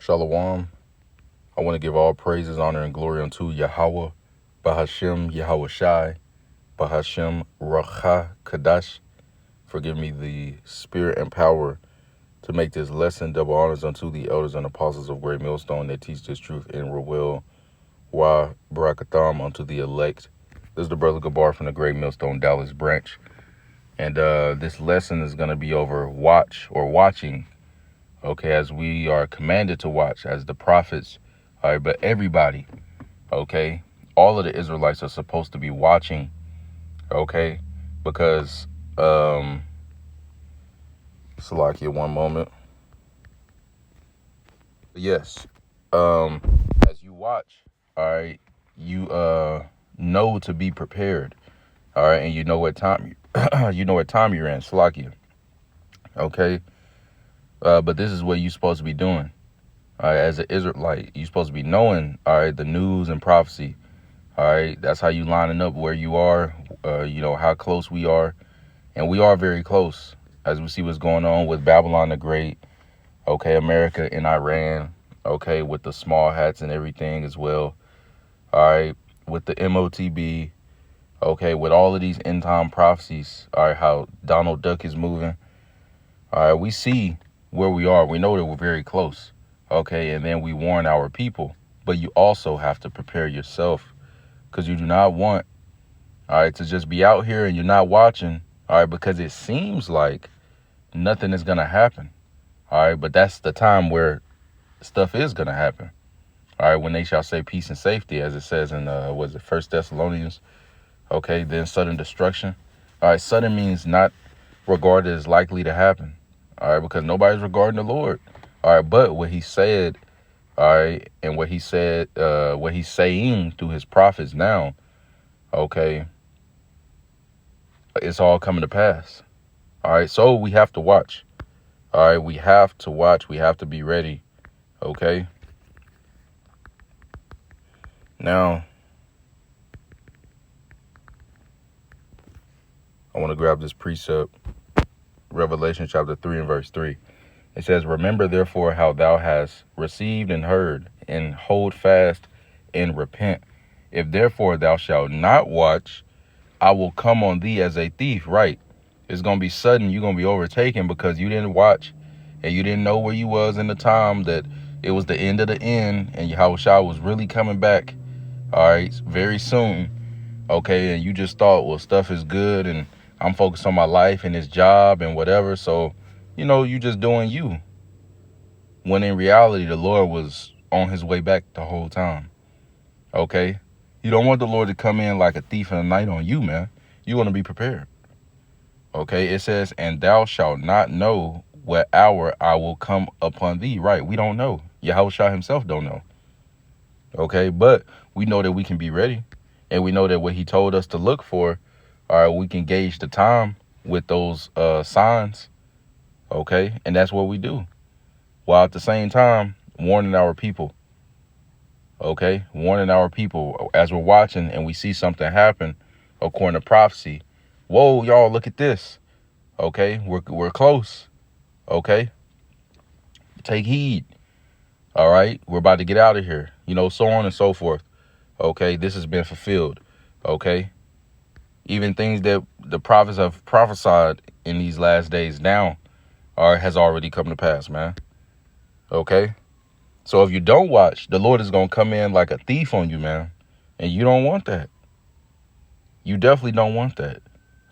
Shalom. I want to give all praises, honor, and glory unto Yahweh, Bahashem Yahweh Shai, Bahashem Racha Kadash, for giving me the spirit and power to make this lesson. Double honors unto the elders and apostles of Great Millstone that teach this truth in Rewel. Wa Barakatham unto the elect. This is the Brother Gabar from the Great Millstone Dallas branch. And this lesson is going to be over watching. Okay, as we are commanded to watch as the prophets, all right, but everybody, okay, all of the Israelites are supposed to be watching, okay, because, Salakia, one moment. Yes, as you watch, all right, you know to be prepared, all right, and you know what time, you know what time you're in, Salakia, okay, but this is what you're supposed to be doing. All right, as an Israelite, you're supposed to be knowing, all right, the news and prophecy. All right, that's how you lining up where you are, how close we are. And we are very close as we see what's going on with Babylon the Great, okay, America and Iran, okay, with the small hats and everything as well. All right, with the MOTB, okay, with all of these end time prophecies, all right, how Donald Duck is moving. All right, we see where we are. We know that we're very close. Okay, and then we warn our people, but you also have to prepare yourself, because you do not want, all right, to just be out here and you're not watching, all right, because it seems like nothing is going to happen, all right, but that's the time where stuff is going to happen, all right, when they shall say peace and safety, as it says in, First Thessalonians, okay, then sudden destruction, all right, sudden means not regarded as likely to happen, all right, because nobody's regarding the Lord. All right, but what he said, all right, and what he's saying through his prophets now, okay, it's all coming to pass. All right, so we have to watch. All right, we have to watch. We have to be ready. Okay. Now, I want to grab this precept, Revelation chapter 3 and verse 3. It says, "Remember therefore how thou hast received and heard, and hold fast and repent. If therefore thou shalt not watch, I will come on thee as a thief." Right. It's going to be sudden. You're going to be overtaken because you didn't watch and you didn't know where you was in the time that it was the end of the end and Yahushua was really coming back. All right. Very soon. Okay. And you just thought, well, stuff is good and I'm focused on my life and this job and whatever. So, you just doing you. When in reality, the Lord was on his way back the whole time. Okay. You don't want the Lord to come in like a thief in the night on you, man. You want to be prepared. Okay. It says, "And thou shalt not know what hour I will come upon thee." Right. We don't know. Yahushua himself don't know. Okay. But we know that we can be ready. And we know that what he told us to look for, all right, we can gauge the time with those signs. Okay. And that's what we do. While at the same time, warning our people. Okay. Warning our people as we're watching and we see something happen according to prophecy. Whoa, y'all, look at this. Okay. We're close. Okay. Take heed. All right. We're about to get out of here. So on and so forth. Okay. This has been fulfilled. Okay. Even things that the prophets have prophesied in these last days now has already come to pass, man. Okay. So if you don't watch, the Lord is going to come in like a thief on you, man. And you don't want that. You definitely don't want that.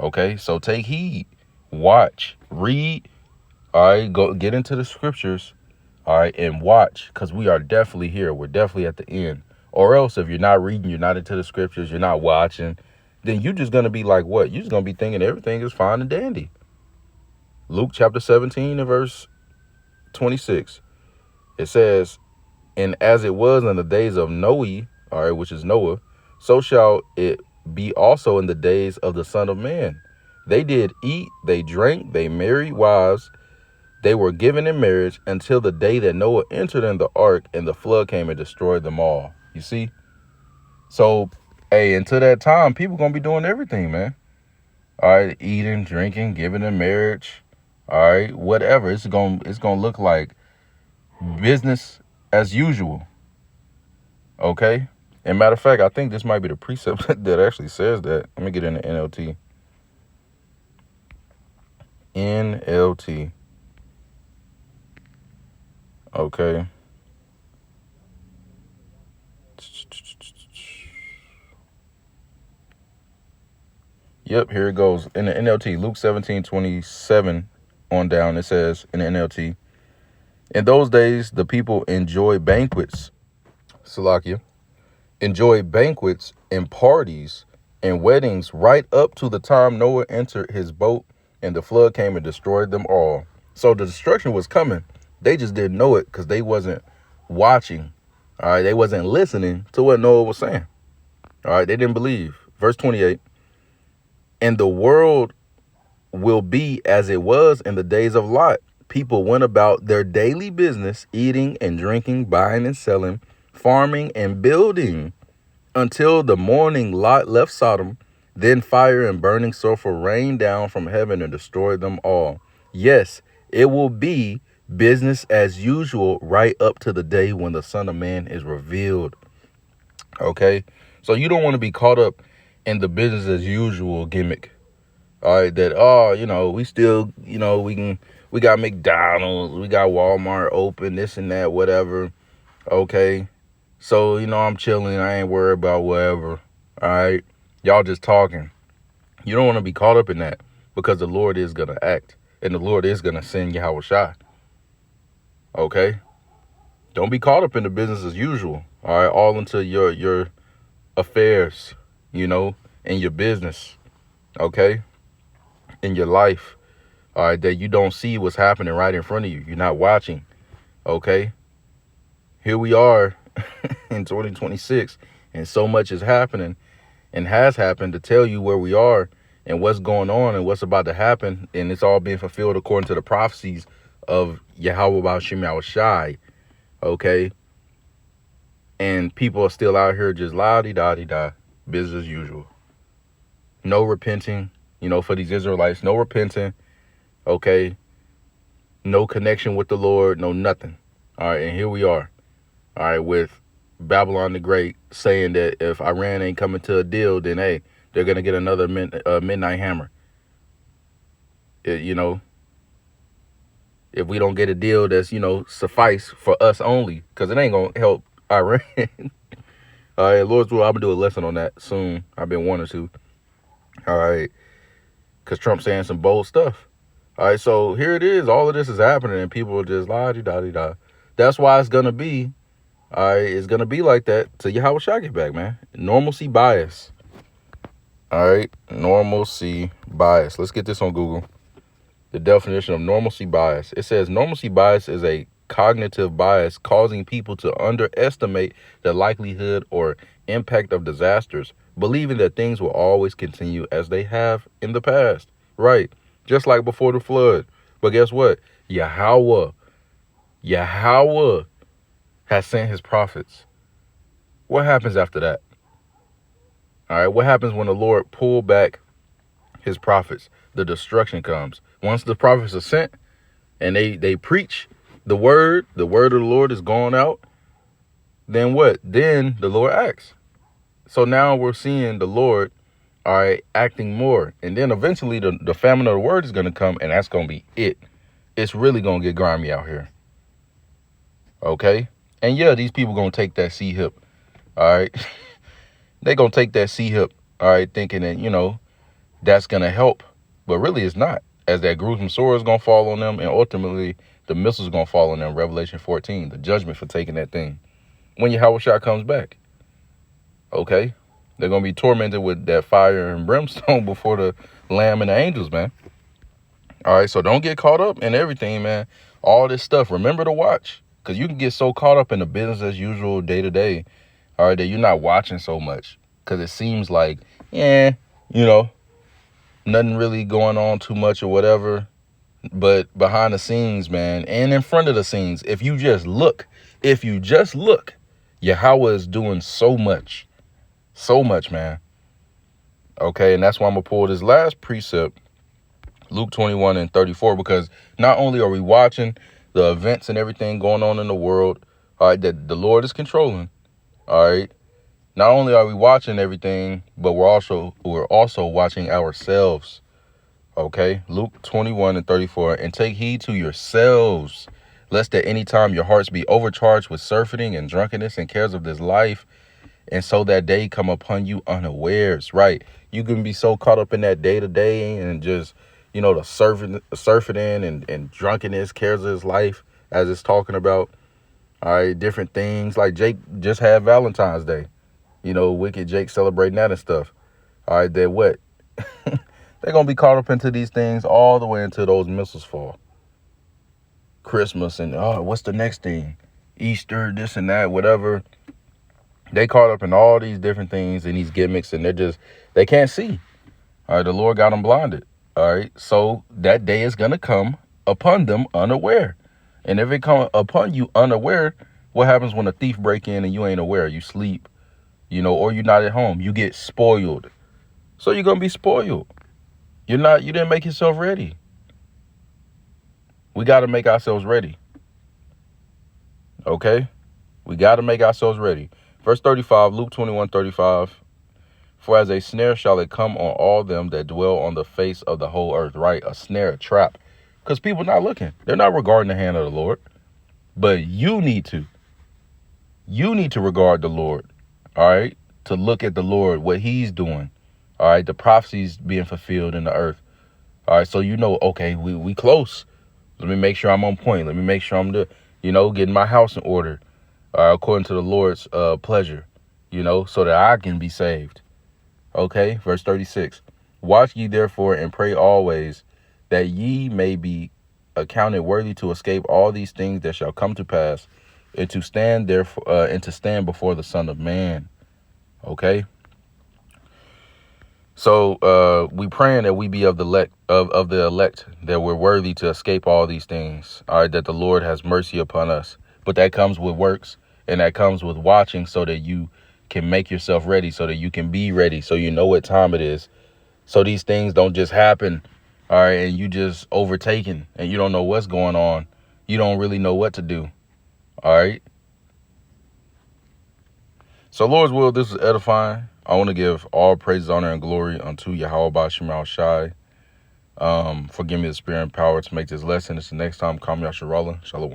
Okay. So take heed, watch, read. All right. Go get into the scriptures. All right. And watch, because we are definitely here. We're definitely at the end. Or else if you're not reading, you're not into the scriptures, you're not watching, then you're just going to be like what? You're just going to be thinking everything is fine and dandy. Luke chapter 17 and verse 26. It says, "And as it was in the days of Noe," all right, which is Noah, "so shall it be also in the days of the Son of Man. They did eat, they drank, they married wives, they were given in marriage until the day that Noah entered in the ark, and the flood came and destroyed them all." You see? So, hey, until that time, people going to be doing everything, man. All right, eating, drinking, giving in marriage, all right, whatever. It's going to look like business as usual. Okay. And matter of fact, I think this might be the precept that actually says that. Let me get in the NLT. NLT. Okay. Yep, here it goes. In the NLT, Luke 17:27 on down, it says in the NLT, in those days, the people enjoy banquets, Salakia, enjoy banquets and parties and weddings right up to the time Noah entered his boat and the flood came and destroyed them all. So the destruction was coming. They just didn't know it because they wasn't watching. All right, they wasn't listening to what Noah was saying. All right, they didn't believe. Verse 28, and the world will be as it was in the days of Lot. People went about their daily business, eating and drinking, buying and selling, farming and building, until the morning Lot left Sodom. Then fire and burning sulfur rained down from heaven and destroyed them all. Yes, it will be business as usual right up to the day when the Son of Man is revealed. Okay, so you don't want to be caught up in the business as usual gimmick. All right, that, oh, we still, we got McDonald's, we got Walmart open, this and that, whatever. Okay, so, I'm chilling, I ain't worried about whatever. All right, y'all just talking. You don't want to be caught up in that, because the Lord is going to act, and the Lord is going to send Yahweh Shai. Okay, don't be caught up in the business as usual. All right, all into your affairs, in your business. Okay, in your life, all right, that you don't see what's happening right in front of you. You're not watching. Okay, here we are in 2026, and so much is happening and has happened to tell you where we are and what's going on and what's about to happen, and it's all being fulfilled according to the prophecies of Yahweh B'Shem Yahweh Shai. Okay, and people are still out here just la-di-da-di-da, business as usual. No repenting, for these Israelites, no repenting. Okay, no connection with the Lord, no nothing. All right, and here we are. All right, with Babylon the Great saying that if Iran ain't coming to a deal, then hey, they're gonna get another midnight hammer. If we don't get a deal that's suffice for us only, because it ain't gonna help Iran. All right, Lord's will, I'm gonna do a lesson on that soon. I've been wanting to. All right, because Trump's saying some bold stuff. All right, so here it is. All of this is happening, and people are just la-di-da-di-da. That's why it's gonna be. All right, it's gonna be like that till Yahweh Shai get back, man. Normalcy bias. All right, normalcy bias. Let's get this on Google. The definition of normalcy bias. It says normalcy bias is a cognitive bias causing people to underestimate the likelihood or impact of disasters, believing that things will always continue as they have in the past. Right, just like before the flood. But guess what? Yahweh has sent his prophets. What happens after that? All right, what happens when the Lord pull back his prophets? The destruction comes. Once the prophets are sent and they preach the word of the Lord is going out, then what? Then the Lord acts. So now we're seeing the Lord, all right, acting more. And then eventually the famine of the word is going to come, and that's going to be it. It's really going to get grimy out here. Okay? And yeah, these people going to take that C-hip, all right? They're going to take that C-hip, all right, thinking that, that's going to help. But really it's not, as that gruesome sword is going to fall on them, and ultimately the missiles going to fall on them, Revelation 14, the judgment for taking that thing. When Yahweh Shai comes back, okay? They're going to be tormented with that fire and brimstone before the Lamb and the angels, man. All right, so don't get caught up in everything, man. All this stuff, remember to watch, because you can get so caught up in the business as usual day to day, all right, that you're not watching so much, because it seems like, nothing really going on too much or whatever. But behind the scenes, man, and in front of the scenes, if you just look, Yahweh is doing so much, man. Okay, and that's why I'm going to pull this last precept, Luke 21:34, because not only are we watching the events and everything going on in the world, All right, that the Lord is controlling. All right. Not only are we watching everything, but we're also watching ourselves. Okay. Luke 21:34. And take heed to yourselves, lest at any time your hearts be overcharged with surfeiting and drunkenness and cares of this life, and so that day come upon you unawares. Right. You can be so caught up in that day to day and just, the surfeiting and drunkenness, cares of his life, as it's talking about. All right. Different things, like Jake just had Valentine's Day. Wicked Jake celebrating that and stuff. All right, they're what? They're going to be caught up into these things all the way until those missiles fall. Christmas and, what's the next thing? Easter, this and that, whatever. They caught up in all these different things and these gimmicks, and they can't see. All right, the Lord got them blinded. All right, so that day is going to come upon them unaware. And if it come upon you unaware, what happens when a thief break in and you ain't aware? You sleep. Or you're not at home, you get spoiled. So you're going to be spoiled. You didn't make yourself ready. We got to make ourselves ready. Okay? We got to make ourselves ready. Verse 35, Luke 21:35. For as a snare shall it come on all them that dwell on the face of the whole earth. Right? A snare, a trap. Because people not looking. They're not regarding the hand of the Lord. But you need to. You need to regard the Lord. All right, to look at the Lord, what he's doing. All right, the prophecies being fulfilled in the earth. All right, so okay, we close. Let me make sure I'm on point. Let me make sure I'm getting my house in order, according to the Lord's pleasure, so that I can be saved. Okay, verse 36. Watch ye therefore and pray always, that ye may be accounted worthy to escape all these things that shall come to pass, and to stand before the Son of Man. Okay. So we praying that we be of the elect, that we're worthy to escape all these things. All right, that the Lord has mercy upon us. But that comes with works, and that comes with watching, so that you can make yourself ready, so that you can be ready, so you know what time it is. So these things don't just happen, all right, and you just overtaken and you don't know what's going on. You don't really know what to do. All right. So Lord's will, this is edifying. I want to give all praise, honor, and glory unto Yahweh Bashim Al Shai. For giving me the spirit and power to make this lesson. It's the next time. Kam Yasharallah. Shalom.